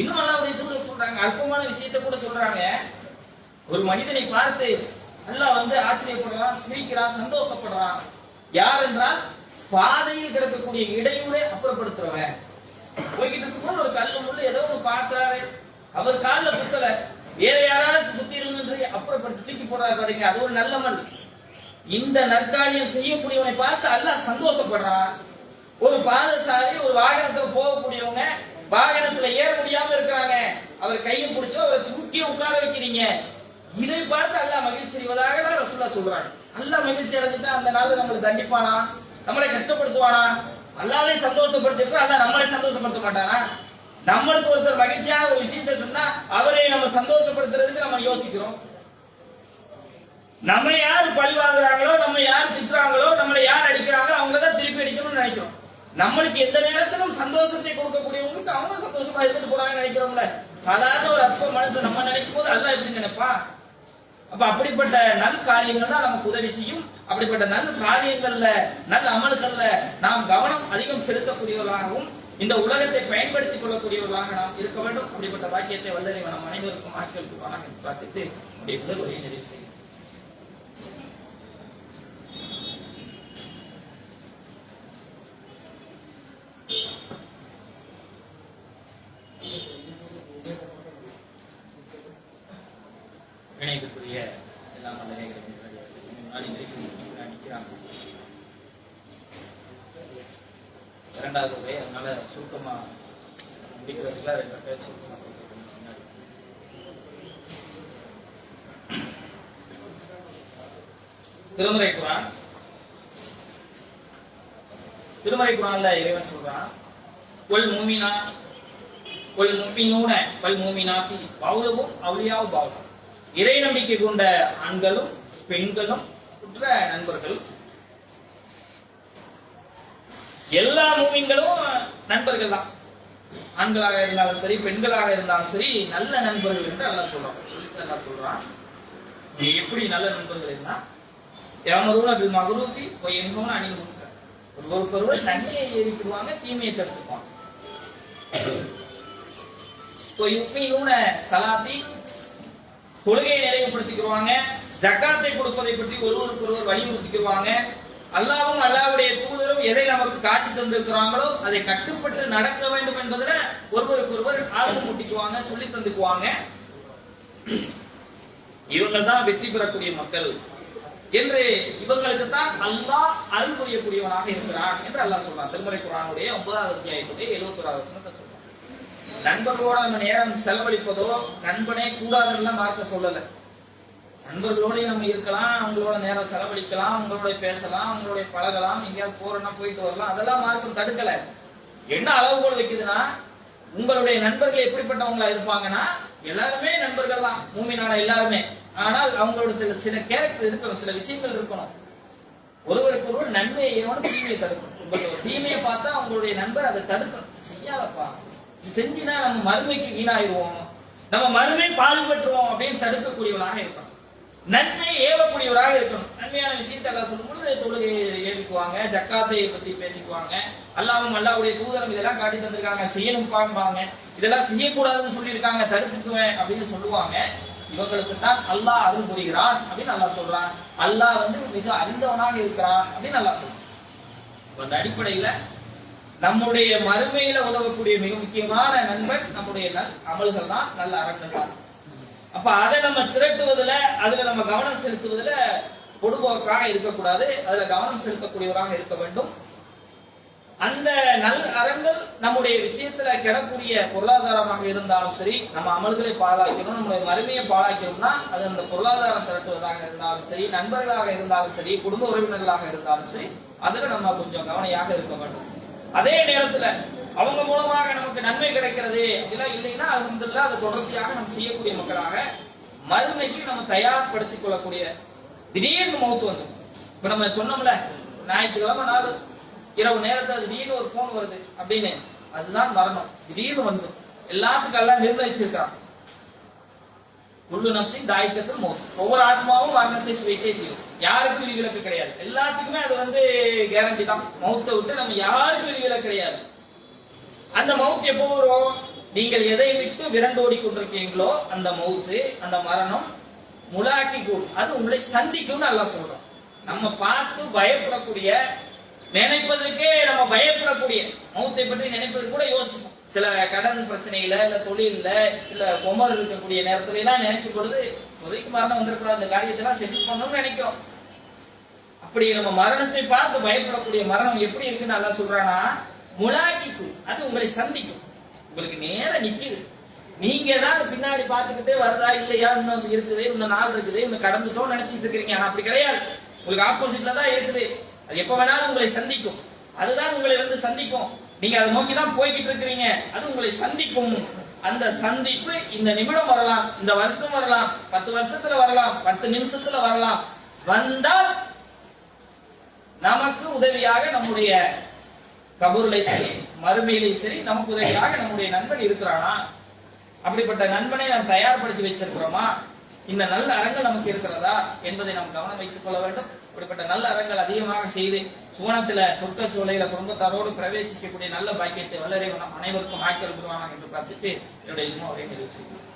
இன்னும் அல்லாஹ்வுடைய தூதர் சொல்றாங்க, அற்பமான விஷயத்தை கூட சொல்றாங்க. ஒரு மனிதனை பார்த்து அல்லாஹ் ஆச்சரியப்படுறான், சிரிக்கிறான், சந்தோஷப்படுறான். யார் என்றால் பாதையில் கிடக்கக்கூடிய இடையூறை அப்புறப்படுத்துறவன். போய்கிட்டு இருக்கும்போது ஒரு கல்லு முள்ளு ஏதோ ஒன்று பார்க்கிறாரு, அவர் காலில் குத்தல, வேற யாராவது குத்தி இருந்து அப்புறப்படுத்தி தூக்கி போடுறாரு பாருங்க, அது ஒரு நல்ல மண். இந்த நற்காரியம் செய்யக்கூடியவனை பார்த்து அல்லாஹ் சந்தோஷப்படுறான். ஒரு பாதசாரி ஒரு வாகனத்துல போகக்கூடியவங்க வாகனத்துல ஏற முடியாம இருக்கிறாங்க, அவர் கையை பிடிச்சோ அவரை தூக்கி உட்கார வைக்கிறீங்க, இதை பார்த்து அல்லாஹ் மகிழ்ச்சி அடைவதாக தான் ரசூலுல்லாஹ் சொல்றாங்க. அல்லாஹ் மகிழ்ச்சி அடைஞ்சிட்டா அந்த நாள் நம்மளை தண்டிப்பானா, நம்மளை கஷ்டப்படுத்துவானா? அல்லாஹ்வை சந்தோஷப்படுத்திட்டு அல்லாஹ் நம்மளை சந்தோஷப்படுத்த மாட்டானா? நம்மளுக்கு ஒருத்தர் மகிழ்ச்சியான ஒரு விஷயத்தை சொன்னா அவரை நம்ம சந்தோஷப்படுத்துறதுக்கு நம்ம யோசிக்கிறோம். நம்ம யார் பழி வாங்குறாங்களோ, நம்ம யார் திட்டுறாங்களோ, நம்மளை யார் அடிக்கிறாங்களோ அவங்களதான் திருப்பி அடிக்கணும்னு நினைக்கிறோம். நம்மளுக்கு எந்த நேரத்திலும் சந்தோஷத்தை கொடுக்கக்கூடியவங்களுக்கு அவங்க சந்தோஷமா இருந்துட்டு போறாங்கன்னு நினைக்கிறோம்ல. சாதாரண ஒரு அற்ப மனசு நம்ம நினைக்கும் போது அல்லாஹ் எப்படி நினைப்பான்? அப்ப அப்படிப்பட்ட நல் காரியங்கள் தான் நமக்கு உதவி செய்யும். அப்படிப்பட்ட நல்ல காரியங்கள்ல நல்ல அமல்கள்ல நாம் கவனம் அதிகம் செலுத்தக்கூடியவர்களாகவும் இந்த உலகத்தை பயன்படுத்திக் கொள்ளக்கூடியவர்களாக நாம் இருக்க வேண்டும். அப்படிப்பட்ட வாக்கியத்தை வல்லறிவன் நம் அனைவருக்கும் ஆட்களுக்கு பிரார்த்தித்து நம்முடைய முதல் உரையை நிறைவு செய்யும். இணையத்துக்குரிய எல்லாம் இரண்டாவது உரை, அதனால சுருக்கமா முடிக்கிறதுல 2 பேர் சுருக்கமா திருமறை குர்ஆன். திருமறை குர்ஆன்ல இறைவன் சொல்றான், வல் மூமினா வல் முஃமினூன வல் மூமினாத்தி பஅதுஹும் அவ்லியாஉ பஅத். இறை நம்பிக்கை கொண்ட ஆண்களும் பெண்களும் உற்ற நண்பர்கள். எல்லா மூமின்களும் நண்பர்கள் தான். ஆண்களாக இருந்தாலும் சரி, பெண்களாக இருந்தாலும் சரி, நல்ல நண்பர்கள் என்று அல்லாஹ் சொல்றான். அல்லாஹ் சொல்றான், எப்படி நல்ல நண்பர்கள் இருந்தா யஅமுருன பில் மஅரூஃபி வ யன்ஹூன அனில் முன்கர். ஒருவருக்கொருவர் நன்மையை ஏவிக்குவாங்க, தீமையை தடுத்துக்குவாங்க. யுக்மினூன ஸலாத்தி, தொழுகையை நிலைப்படுத்திக்குவாங்க. ஜக்காத்தை கொடுப்பதை பற்றி ஒருவருக்கொருவர் வலியுறுத்திக்குவாங்க. அல்லாஹ்வும் அல்லாஹ்வுடைய தூதரும் எதை நமக்கு காட்டி தந்திருக்கிறாங்களோ அதை கட்டுப்பட்டு நடக்க வேண்டும் என்பதுல ஒருவருக்கொருவர் ஆர்வம் ஊட்டிக்குவாங்க, சொல்லி தந்துக்குவாங்க. இவங்கள் தான் வெற்றி பெறக்கூடிய மக்கள் என்று இவங்களுக்கு தான் அல்லாஹ் அருள் புரியக்கூடியவனாக இருக்கிறான் என்று அல்லாஹ் சொல்றான். திருமறை குர்ஆனுடைய 9வது அத்தியாயத்துடைய 71வது வசனத்தை சொல்றான். நண்பர்களோட நம்ம நேரம் செலவழிப்பதோ நண்பனே கூடாதுன்னு மார்க்க சொல்லல. நண்பர்களோட நம்ம இருக்கலாம், அவங்களோட நேரம் செலவழிக்கலாம், அவங்களோட பேசலாம், அவங்களோட பழகலாம், எங்கேயாவது போறோம்னா போயிட்டு வரலாம், அதெல்லாம் மார்க்கம் தடுக்கல. என்ன அளவுகோல் வைக்குதுன்னா, உங்களுடைய நண்பர்கள் எப்படிப்பட்டவங்களா இருப்பாங்கன்னா எல்லாருமே நண்பர்கள் தான், மூமினான எல்லாருமே. ஆனால் அவங்களோட சில கேரக்டர் இருக்கணும், சில விஷயங்கள் இருக்கணும். ஒருவருக்கு ஒருவர் நன்மையை ஏவனும் தீமையை தடுக்கணும். உங்களுக்கு தீமையை பார்த்தா அவங்களுடைய நண்பர் அதை தடுக்கணும். செய்யாதப்பா, செஞ்சுனா நம்ம மறுமைக்கு வீணாயிருவோம், நம்ம மறுமை பால் பெற்றுவோம் அப்படின்னு தடுக்கக்கூடியவனாக இருப்பான். நன்மை ஏவக்கூடியவராக இருக்கணும். நன்மையான விஷயத்தை எல்லாம் சொல்லும்போது தொழுகை ஏவிக்குவாங்க, ஜக்காத்தை பத்தி பேசிக்குவாங்க, அல்லாவும் அல்லாவுடைய தூதரம் இதெல்லாம் காட்டி தந்திருக்காங்க, செய்யணும் பாம்பாங்க, இதெல்லாம் செய்யக்கூடாதுன்னு சொல்லியிருக்காங்க, தடுத்துக்குவேன் அப்படின்னு சொல்லுவாங்க. இவங்களுக்கு தான் அல்லாஹ் அருள் புரிகிறான் அப்படின்னு அல்லாஹ் சொல்றான். அல்லாஹ் மிக அறிந்தவனாக இருக்கிறான் அப்படின்னு அல்லாஹ் சொல்றான். அந்த அடிப்படையில நம்முடைய மறுமையில உதவக்கூடிய மிக முக்கியமான நண்பன் நம்முடைய அமல்கள் தான், நல்ல அறங்கள் தான். அப்ப அதை நம்ம திரட்டுவதில், அதுல நம்ம கவனம் செலுத்துவதில் பொடுபோக்காக இருக்கக்கூடாது, அதுல கவனம் செலுத்தக்கூடியவராக இருக்க வேண்டும். அந்த நல் அறங்கள் நம்முடைய விஷயத்துல கிடக்கூடிய பொருளாதாரமாக இருந்தாலும் சரி, நம்ம அமல்களை பாழாக்கிறோம், நம்முடைய மறுமையை பாழாக்கிறோம்னா அது அந்த பொருளாதாரம் திரட்டுவதாக இருந்தாலும் சரி, நண்பர்களாக இருந்தாலும் சரி, குடும்ப உறவினர்களாக இருந்தாலும் சரி, அதுல நம்ம கொஞ்சம் கவனையாக இருக்க வேண்டும். அதே நேரத்துல அவங்க மூலமாக நமக்கு நன்மை கிடைக்கிறது இதெல்லாம் இல்லைன்னா அல்ஹம்துலில்லாஹ் அது தொடர்ச்சியாக நம்ம செய்யக்கூடிய மக்களாக மறுமைக்கு நம்ம தயார்படுத்திக் கொள்ளக்கூடிய. திடீர்னு மௌத்து வந்து, இப்ப நம்ம சொன்னோம்ல ஞாயிற்றுக்கிழமை நாள் இரவு நேரத்தில் திடீர்னு ஒரு போன் வருது அப்படின்னு, அதுதான் மரணம். திடீர்னு வந்து எல்லாத்துக்கும் எல்லாம் நிர்ணயிச்சிருக்கான். குல்லு நப்சின் தாயிக்கத்துல் மௌத், ஒவ்வொரு ஆத்மாவும் மரணத்தை சுவைத்தே செய்யும், யாருக்கும் விதிவிலக்கு கிடையாது. எல்லாத்துக்குமே அது கேரண்டி தான். மௌத்தை விட்டு நம்ம யாருக்கும் விதிவிலக்கு கிடையாது. அந்த மௌத் எப்போ வரும்? நீங்கள் எதை விட்டு விரண்டோடி கொண்டிருக்கீங்களோ அந்த மௌத்து, அந்த மரணம் முலாக்கி கூடும், அது உங்களை சந்திக்கும்னு அல்லாஹ் சொல்றோம். நம்ம பார்த்து பயப்படக்கூடிய, நினைப்பதற்கே நம்ம பயப்படக்கூடிய மௌத்தை பற்றி நினைப்பது கூட யோசிப்போம். சில கடன் பிரச்சனையில, இல்ல தொழில, இல்ல குமர் இருக்கக்கூடிய நேரத்துல எல்லாம் நினைக்கும் பொழுது உதவிக்கு மரணம் வந்திருக்கூடாது, அந்த காரியத்தெல்லாம் செட்டில் பண்ணணும்னு நினைக்கிறோம். அப்படி நம்ம மரணத்தை பார்த்து பயப்படக்கூடிய மரணம் எப்படி இருக்குன்னு அல்லாஹ் சொல்றானா, முலாக்கிக்கும், அது உங்களை சந்திக்கும், உங்களுக்கு நேர நிக்குது. நீங்க தான் பின்னாடி பார்த்துக்கிட்டே வருதா இல்லையா, இன்னும் இருக்குது, இன்னும் நாள் இருக்குது, இன்னும் கடந்துட்டோம் நினைச்சிட்டு இருக்கிறீங்க. ஆனா அப்படி கிடையாது, உங்களுக்கு ஆப்போசிட்ல தான் இருக்குது. அது எப்ப வேணாலும் உங்களை சந்திக்கும், அதுதான் உங்களை சந்திக்கும். நீங்க அதை நோக்கி தான் போய்கிட்டு இருக்கிறீங்க, அது உங்களை சந்திக்கும். அந்த சந்திப்பு இந்த நிமிடம் வரலாம், இந்த வருஷம் வரலாம், 10 வருஷத்துல வரலாம், 10 நிமிஷத்துல வரலாம். வந்தால் நமக்கு உதவியாக நம்முடைய கபூர்லை சரி, மறுமையிலே சரி, நமக்கு உதவியாக நம்முடைய நண்பன் இருக்கிறானா, அப்படிப்பட்ட நண்பனை நாம் தயார்படுத்தி வச்சிருக்கிறோமா, இந்த நல்ல அறங்கள் நமக்கு இருக்கிறதா என்பதை நாம் கவனம் வைத்துக் கொள்ள வேண்டும். அப்படிப்பட்ட நல்ல அறங்கள் அதிகமாக செய்து சுவனத்துல சொர்க்க சோலையில குடும்பத்தாரோடு பிரவேசிக்கக்கூடிய நல்ல பாக்கியத்தை வல்லறைவன் நம் அனைவருக்கும் ஆக்கல் புரிவானாக என்று பிரார்த்தித்து என்னுடைய நிறைவு செய்கிறேன்.